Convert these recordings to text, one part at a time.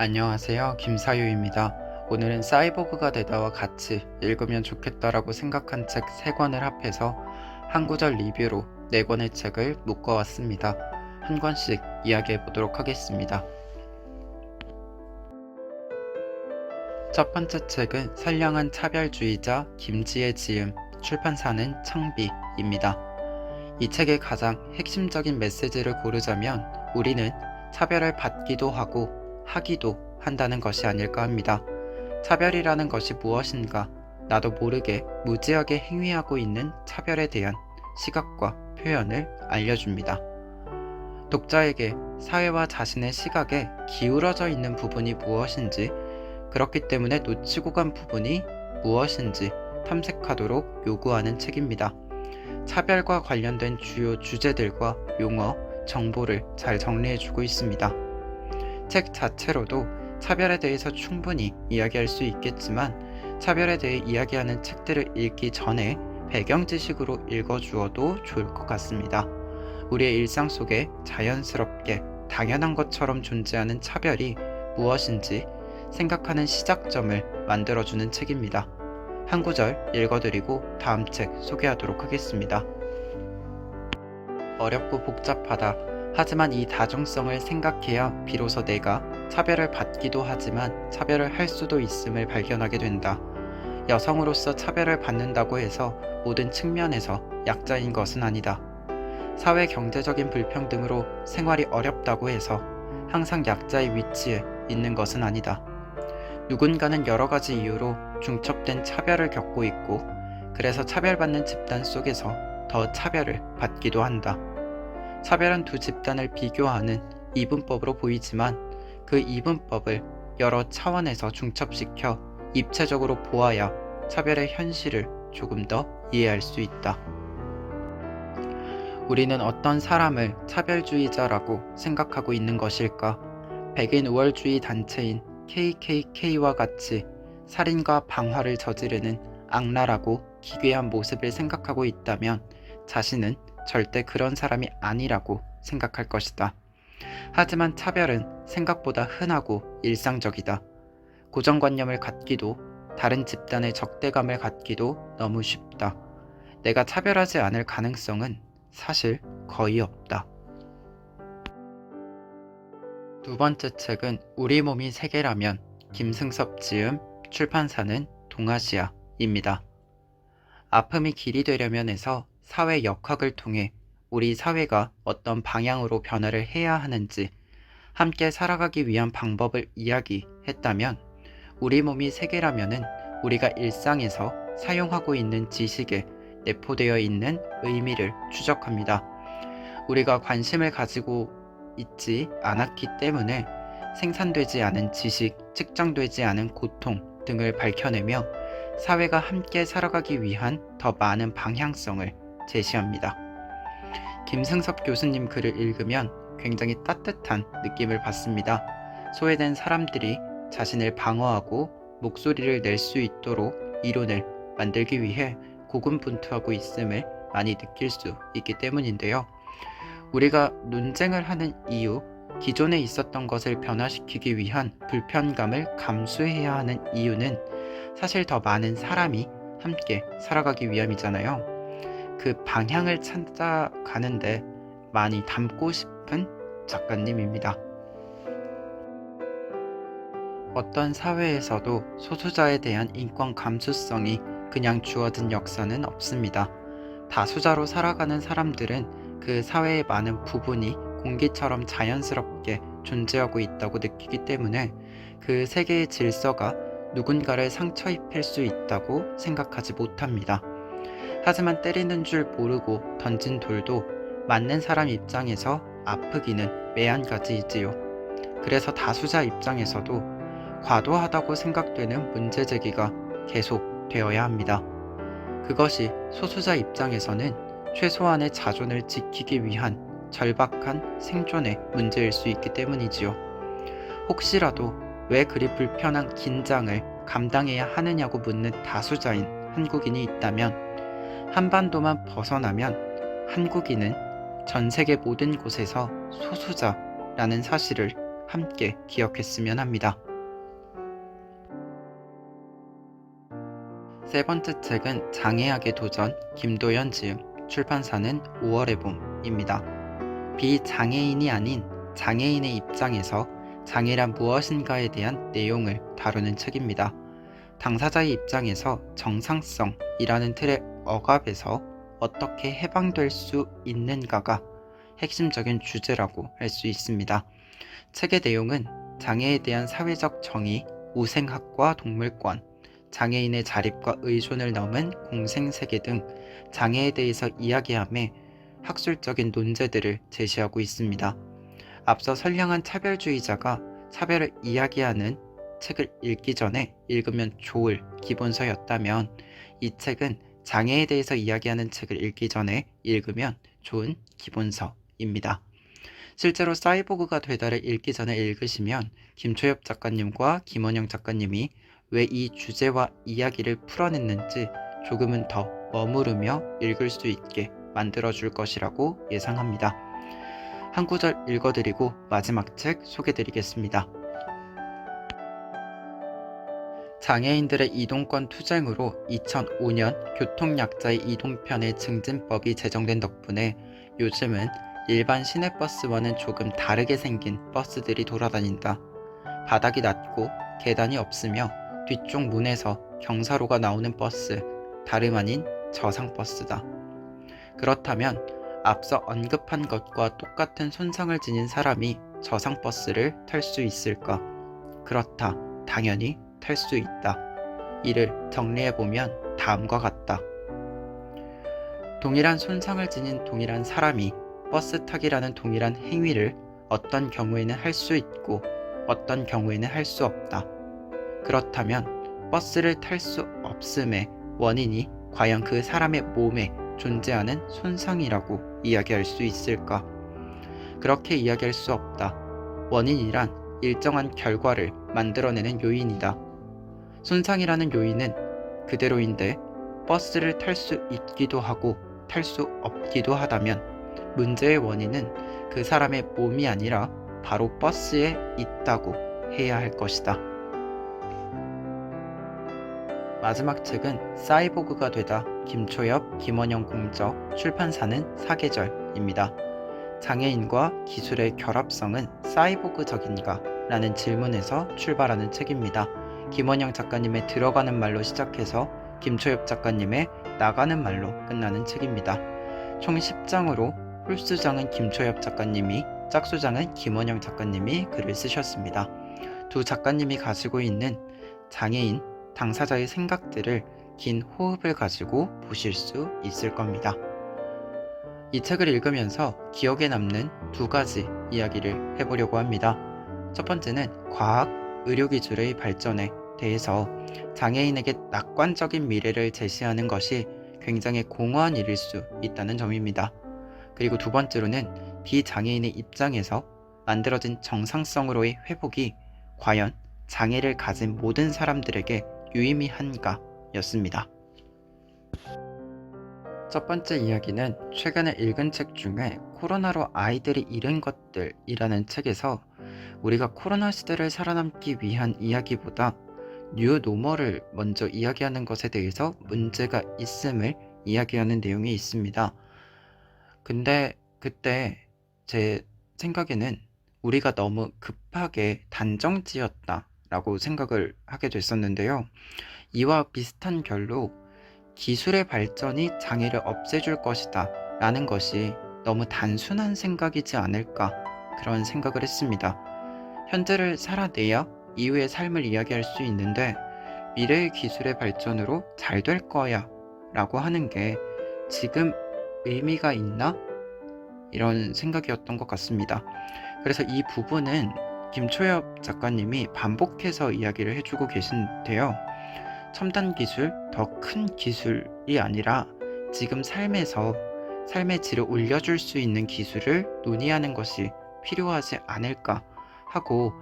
안녕하세요. 김사유입니다. 오늘은 사이보그가 되다와 같이 읽으면 좋겠다라고 생각한 책 3권을 합해서 한 구절 리뷰로 4권의 책을 묶어왔습니다. 한 권씩 이야기해 보도록 하겠습니다. 첫 번째 책은 선량한 차별주의자 김지의 지음, 출판사는 창비입니다. 이 책의 가장 핵심적인 메시지를 고르자면 우리는 차별을 받기도 하고 하기도 한다는 것이 아닐까 합니다. 차별이라는 것이 무엇인가? 나도 모르게 무지하게 행위하고 있는 차별에 대한 시각과 표현을 알려줍니다. 독자에게 사회와 자신의 시각에 기울어져 있는 부분이 무엇인지, 그렇기 때문에 놓치고 간 부분이 무엇인지 탐색하도록 요구하는 책입니다. 차별과 관련된 주요 주제들과 용어, 정보를 잘 정리해주고 있습니다. 책 자체로도 차별에 대해서 충분히 이야기할 수 있겠지만 차별에 대해 이야기하는 책들을 읽기 전에 배경 지식으로 읽어주어도 좋을 것 같습니다. 우리의 일상 속에 자연스럽게 당연한 것처럼 존재하는 차별이 무엇인지 생각하는 시작점을 만들어주는 책입니다. 한 구절 읽어드리고 다음 책 소개하도록 하겠습니다. 어렵고 복잡하다. 하지만 이 다중성을 생각해야 비로소 내가 차별을 받기도 하지만 차별을 할 수도 있음을 발견하게 된다. 여성으로서 차별을 받는다고 해서 모든 측면에서 약자인 것은 아니다. 사회 경제적인 불평등으로 생활이 어렵다고 해서 항상 약자의 위치에 있는 것은 아니다. 누군가는 여러 가지 이유로 중첩된 차별을 겪고 있고 그래서 차별받는 집단 속에서 더 차별을 받기도 한다. 차별은 두 집단을 비교하는 이분법으로 보이지만 그 이분법을 여러 차원에서 중첩시켜 입체적으로 보아야 차별의 현실을 조금 더 이해할 수 있다. 우리는 어떤 사람을 차별주의자라고 생각하고 있는 것일까? 백인 우월주의 단체인 KKK와 같이 살인과 방화를 저지르는 악랄하고 기괴한 모습을 생각하고 있다면 자신은 절대 그런 사람이 아니라고 생각할 것이다. 하지만 차별은 생각보다 흔하고 일상적이다. 고정관념을 갖기도 다른 집단의 적대감을 갖기도 너무 쉽다. 내가 차별하지 않을 가능성은 사실 거의 없다. 두 번째 책은 우리 몸이 세계라면 김승섭 지음, 출판사는 동아시아입니다. 아픔이 길이 되려면에서 사회 역학을 통해 우리 사회가 어떤 방향으로 변화를 해야 하는지 함께 살아가기 위한 방법을 이야기했다면 우리 몸이 세계라면은 우리가 일상에서 사용하고 있는 지식에 내포되어 있는 의미를 추적합니다. 우리가 관심을 가지고 있지 않았기 때문에 생산되지 않은 지식, 측정되지 않은 고통 등을 밝혀내며 사회가 함께 살아가기 위한 더 많은 방향성을 제시합니다. 김승섭 교수님 글을 읽으면 굉장히 따뜻한 느낌을 받습니다. 소외된 사람들이 자신을 방어하고 목소리를 낼 수 있도록 이론을 만들기 위해 고군분투하고 있음을 많이 느낄 수 있기 때문인데요. 우리가 논쟁을 하는 이유, 기존에 있었던 것을 변화시키기 위한 불편감을 감수해야 하는 이유는 사실 더 많은 사람이 함께 살아가기 위함이잖아요. 그 방향을 찾아가는데 많이 담고 싶은 작가님입니다. 어떤 사회에서도 소수자에 대한 인권 감수성이 그냥 주어진 역사는 없습니다. 다수자로 살아가는 사람들은 그 사회의 많은 부분이 공기처럼 자연스럽게 존재하고 있다고 느끼기 때문에 그 세계의 질서가 누군가를 상처 입힐 수 있다고 생각하지 못합니다. 하지만 때리는 줄 모르고 던진 돌도 맞는 사람 입장에서 아프기는 매한가지이지요. 그래서 다수자 입장에서도 과도하다고 생각되는 문제 제기가 계속되어야 합니다. 그것이 소수자 입장에서는 최소한의 자존을 지키기 위한 절박한 생존의 문제일 수 있기 때문이지요. 혹시라도 왜 그리 불편한 긴장을 감당해야 하느냐고 묻는 다수자인 한국인이 있다면 한반도만 벗어나면 한국인은 전 세계 모든 곳에서 소수자라는 사실을 함께 기억했으면 합니다. 세 번째 책은 장애학의 도전, 김도연 지음, 출판사는 5월의 봄입니다. 비장애인이 아닌 장애인의 입장에서 장애란 무엇인가에 대한 내용을 다루는 책입니다. 당사자의 입장에서 정상성이라는 틀의 억압에서 어떻게 해방될 수 있는가가 핵심적인 주제라고 할 수 있습니다. 책의 내용은 장애에 대한 사회적 정의, 우생학과 동물권, 장애인의 자립과 의존을 넘은 공생세계 등 장애에 대해서 이야기하며 학술적인 논제들을 제시하고 있습니다. 앞서 선량한 차별주의자가 차별을 이야기하는 책을 읽기 전에 읽으면 좋을 기본서였다면 이 책은 장애에 대해서 이야기하는 책을 읽기 전에 읽으면 좋은 기본서입니다. 실제로 사이보그가 되다를 읽기 전에 읽으시면 김초엽 작가님과 김원영 작가님이 왜 이 주제와 이야기를 풀어냈는지 조금은 더 머무르며 읽을 수 있게 만들어줄 것이라고 예상합니다. 한 구절 읽어드리고 마지막 책 소개드리겠습니다. 장애인들의 이동권 투쟁으로 2005년 교통약자의 이동편의 증진법이 제정된 덕분에 요즘은 일반 시내버스와는 조금 다르게 생긴 버스들이 돌아다닌다. 바닥이 낮고 계단이 없으며 뒤쪽 문에서 경사로가 나오는 버스, 다름 아닌 저상버스다. 그렇다면 앞서 언급한 것과 똑같은 손상을 지닌 사람이 저상버스를 탈 수 있을까? 그렇다. 당연히 탈 수 있다. 이를 정리해보면 다음과 같다. 동일한 손상을 지닌 동일한 사람이 버스 타기라는 동일한 행위를 어떤 경우에는 할 수 있고 어떤 경우에는 할 수 없다. 그렇다면 버스를 탈 수 없음의 원인이 과연 그 사람의 몸에 존재하는 손상이라고 이야기할 수 있을까? 그렇게 이야기할 수 없다. 원인이란 일정한 결과를 만들어내는 요인이다. 손상이라는 요인은 그대로인데 버스를 탈 수 있기도 하고 탈 수 없기도 하다면 문제의 원인은 그 사람의 몸이 아니라 바로 버스에 있다고 해야 할 것이다. 마지막 책은 사이보그가 되다 김초엽, 김원영 공적, 출판사는 사계절입니다. 장애인과 기술의 결합성은 사이보그적인가? 라는 질문에서 출발하는 책입니다. 김원영 작가님의 들어가는 말로 시작해서 김초엽 작가님의 나가는 말로 끝나는 책입니다. 총 10장으로 홀수장은 김초엽 작가님이, 짝수장은 김원영 작가님이 글을 쓰셨습니다. 두 작가님이 가지고 있는 장애인 당사자의 생각들을 긴 호흡을 가지고 보실 수 있을 겁니다. 이 책을 읽으면서 기억에 남는 두 가지 이야기를 해보려고 합니다. 첫 번째는 과학, 의료기술의 발전에 대해서 장애인에게 낙관적인 미래를 제시하는 것이 굉장히 공허한 일일 수 있다는 점입니다. 그리고 두 번째로는 비장애인의 입장에서 만들어진 정상성으로의 회복이 과연 장애를 가진 모든 사람들에게 유의미한가 였습니다. 첫 번째 이야기는 최근에 읽은 책 중에 코로나로 아이들이 잃은 것들이라는 책에서 우리가 코로나 시대를 살아남기 위한 이야기보다 뉴노멀을 먼저 이야기하는 것에 대해서 문제가 있음을 이야기하는 내용이 있습니다. 근데 그때 제 생각에는 우리가 너무 급하게 단정지었다 라고 생각을 하게 됐었는데요. 이와 비슷한 결로 기술의 발전이 장애를 없애줄 것이다 라는 것이 너무 단순한 생각이지 않을까 그런 생각을 했습니다. 현재를 살아내야 이후의 삶을 이야기할 수 있는데 미래의 기술의 발전으로 잘 될 거야 라고 하는 게 지금 의미가 있나? 이런 생각이었던 것 같습니다. 그래서 이 부분은 김초엽 작가님이 반복해서 이야기를 해주고 계신데요. 첨단 기술, 더 큰 기술이 아니라 지금 삶에서 삶의 질을 올려줄 수 있는 기술을 논의하는 것이 필요하지 않을까 하고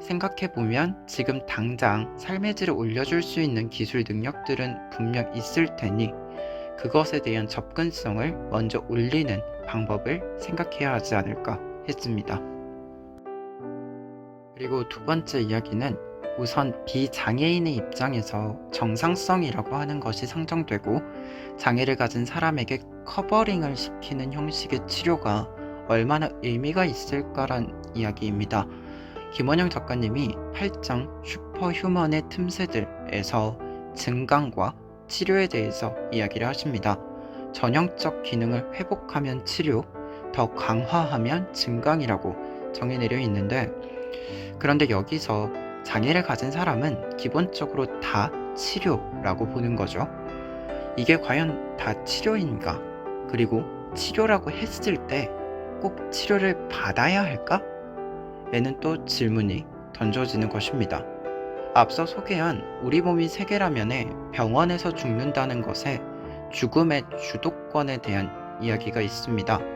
생각해보면 지금 당장 삶의 질을 올려줄 수 있는 기술 능력들은 분명 있을 테니 그것에 대한 접근성을 먼저 올리는 방법을 생각해야 하지 않을까 했습니다. 그리고 두 번째 이야기는 우선 비장애인의 입장에서 정상성이라고 하는 것이 상정되고 장애를 가진 사람에게 커버링을 시키는 형식의 치료가 얼마나 의미가 있을까란 이야기입니다. 김원영 작가님이 8장 슈퍼휴먼의 틈새들에서 증강과 치료에 대해서 이야기를 하십니다. 전형적 기능을 회복하면 치료, 더 강화하면 증강이라고 정의 내려 있는데, 그런데 여기서 장애를 가진 사람은 기본적으로 다 치료라고 보는 거죠. 이게 과연 다 치료인가? 그리고 치료라고 했을 때 꼭 치료를 받아야 할까? 에는 또 질문이 던져지는 것입니다. 앞서 소개한 우리 몸이 세계라면에 병원에서 죽는다는 것에 죽음의 주도권에 대한 이야기가 있습니다.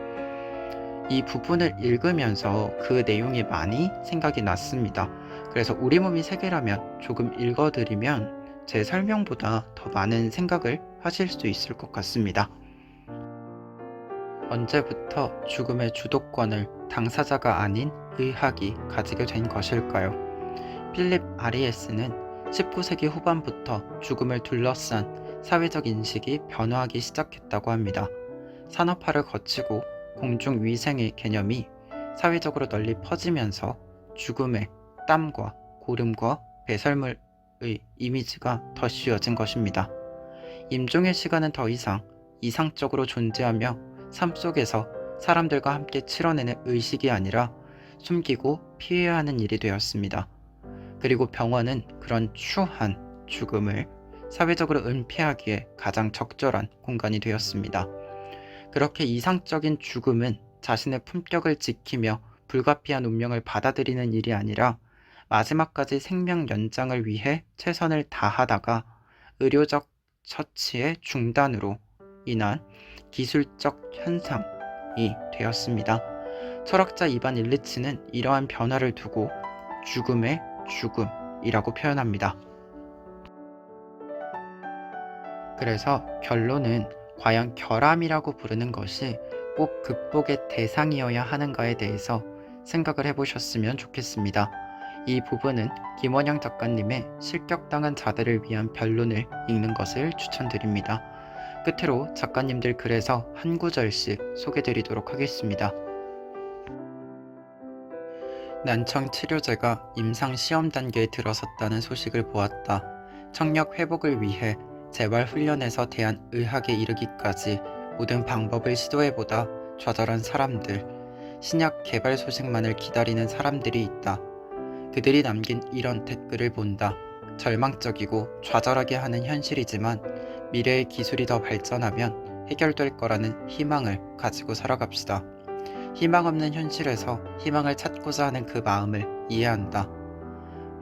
이 부분을 읽으면서 그 내용이 많이 생각이 났습니다. 그래서 우리 몸이 세계라면 조금 읽어드리면 제 설명보다 더 많은 생각을 하실 수 있을 것 같습니다. 언제부터 죽음의 주도권을 당사자가 아닌 의학이 가지게 된 것일까요? 필립 아리에스는 19세기 후반부터 죽음을 둘러싼 사회적 인식이 변화하기 시작했다고 합니다. 산업화를 거치고 공중위생의 개념이 사회적으로 널리 퍼지면서 죽음의 땀과 고름과 배설물의 이미지가 더 씌워진 것입니다. 임종의 시간은 더 이상 이상적으로 존재하며 삶 속에서 사람들과 함께 치러내는 의식이 아니라 숨기고 피해야 하는 일이 되었습니다. 그리고 병원은 그런 추한 죽음을 사회적으로 은폐하기에 가장 적절한 공간이 되었습니다. 그렇게 이상적인 죽음은 자신의 품격을 지키며 불가피한 운명을 받아들이는 일이 아니라 마지막까지 생명 연장을 위해 최선을 다하다가 의료적 처치의 중단으로 인한 기술적 현상이 되었습니다. 철학자 이반 일리치는 이러한 변화를 두고 죽음의 죽음이라고 표현합니다. 그래서 결론은 과연 결함이라고 부르는 것이 꼭 극복의 대상이어야 하는가에 대해서 생각을 해보셨으면 좋겠습니다. 이 부분은 김원영 작가님의 실격당한 자들을 위한 변론을 읽는 것을 추천드립니다. 끝으로 작가님들 글에서 한 구절씩 소개드리도록 하겠습니다. 난청 치료제가 임상 시험 단계에 들어섰다는 소식을 보았다. 청력 회복을 위해 재활 훈련에서 대한 의학에 이르기까지 모든 방법을 시도해보다 좌절한 사람들, 신약 개발 소식만을 기다리는 사람들이 있다. 그들이 남긴 이런 댓글을 본다. 절망적이고 좌절하게 하는 현실이지만 미래의 기술이 더 발전하면 해결될 거라는 희망을 가지고 살아갑시다. 희망 없는 현실에서 희망을 찾고자 하는 그 마음을 이해한다.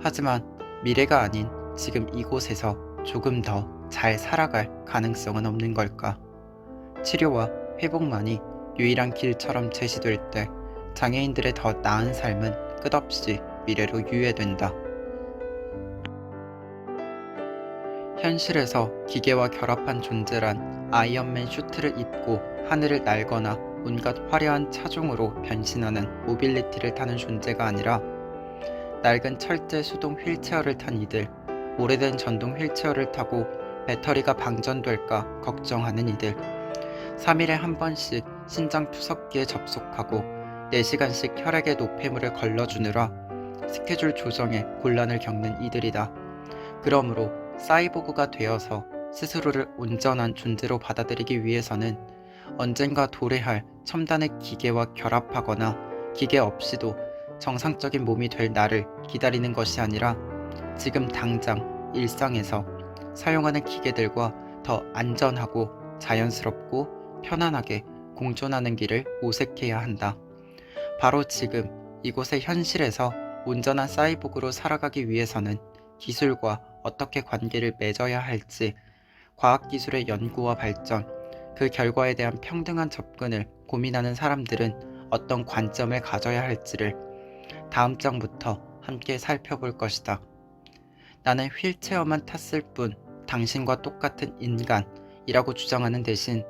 하지만 미래가 아닌 지금 이곳에서 조금 더 잘 살아갈 가능성은 없는 걸까? 치료와 회복만이 유일한 길처럼 제시될 때 장애인들의 더 나은 삶은 끝없이 미래로 유예된다. 현실에서 기계와 결합한 존재란 아이언맨 슈트를 입고 하늘을 날거나 온갖 화려한 차종으로 변신하는 모빌리티를 타는 존재가 아니라 낡은 철제 수동 휠체어를 탄 이들, 오래된 전동 휠체어를 타고 배터리가 방전될까 걱정하는 이들, 3일에 한 번씩 신장 투석기에 접속하고 4시간씩 혈액의 노폐물을 걸러주느라 스케줄 조정에 곤란을 겪는 이들이다. 그러므로 사이보그가 되어서 스스로를 온전한 존재로 받아들이기 위해서는 언젠가 도래할 첨단의 기계와 결합하거나 기계 없이도 정상적인 몸이 될 날을 기다리는 것이 아니라 지금 당장 일상에서 사용하는 기계들과 더 안전하고 자연스럽고 편안하게 공존하는 길을 모색해야 한다. 바로 지금 이곳의 현실에서 온전한 사이보그로 살아가기 위해서는 기술과 어떻게 관계를 맺어야 할지, 과학기술의 연구와 발전, 그 결과에 대한 평등한 접근을 고민하는 사람들은 어떤 관점을 가져야 할지를 다음 장부터 함께 살펴볼 것이다. 나는 휠체어만 탔을 뿐 당신과 똑같은 인간이라고 주장하는 대신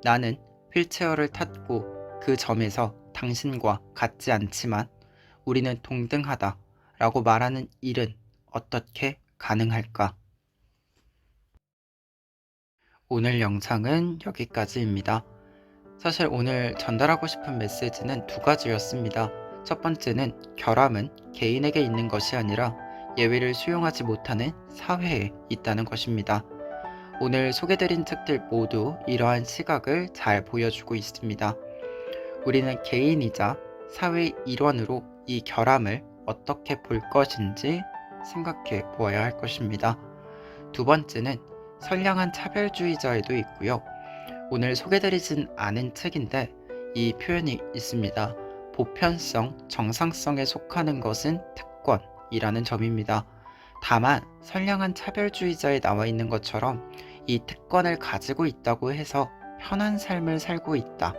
나는 휠체어를 탔고 그 점에서 당신과 같지 않지만 우리는 동등하다 라고 말하는 일은 어떻게 가능할까? 오늘 영상은 여기까지입니다. 사실 오늘 전달하고 싶은 메시지는 두 가지였습니다. 첫 번째는 결함은 개인에게 있는 것이 아니라 예외를 수용하지 못하는 사회에 있다는 것입니다. 오늘 소개드린 책들 모두 이러한 시각을 잘 보여주고 있습니다. 우리는 개인이자 사회의 일원으로 이 결함을 어떻게 볼 것인지 생각해 보아야 할 것입니다. 두 번째는 선량한 차별주의자에도 있고요. 오늘 소개드리진 않은 책인데 이 표현이 있습니다. 보편성, 정상성에 속하는 것은 특권이라는 점입니다. 다만 선량한 차별주의자에 나와 있는 것처럼 이 특권을 가지고 있다고 해서 편한 삶을 살고 있다,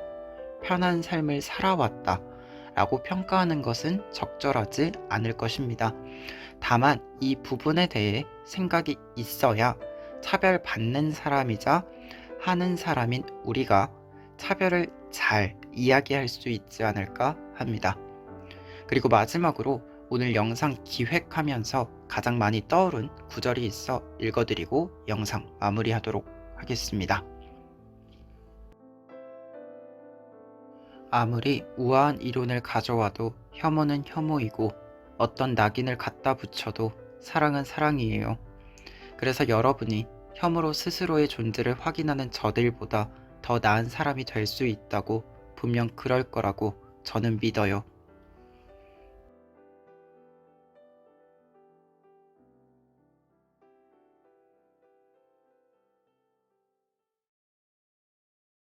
편한 삶을 살아왔다 라고 평가하는 것은 적절하지 않을 것입니다. 다만 이 부분에 대해 생각이 있어야 차별받는 사람이자 하는 사람인 우리가 차별을 잘 이야기할 수 있지 않을까 합니다. 그리고 마지막으로 오늘 영상 기획하면서 가장 많이 떠오른 구절이 있어 읽어드리고 영상 마무리하도록 하겠습니다. 아무리 우아한 이론을 가져와도 혐오는 혐오이고 어떤 낙인을 갖다 붙여도 사랑은 사랑이에요. 그래서 여러분이 혐오로 스스로의 존재를 확인하는 저들보다 더 나은 사람이 될 수 있다고, 분명 그럴 거라고 저는 믿어요.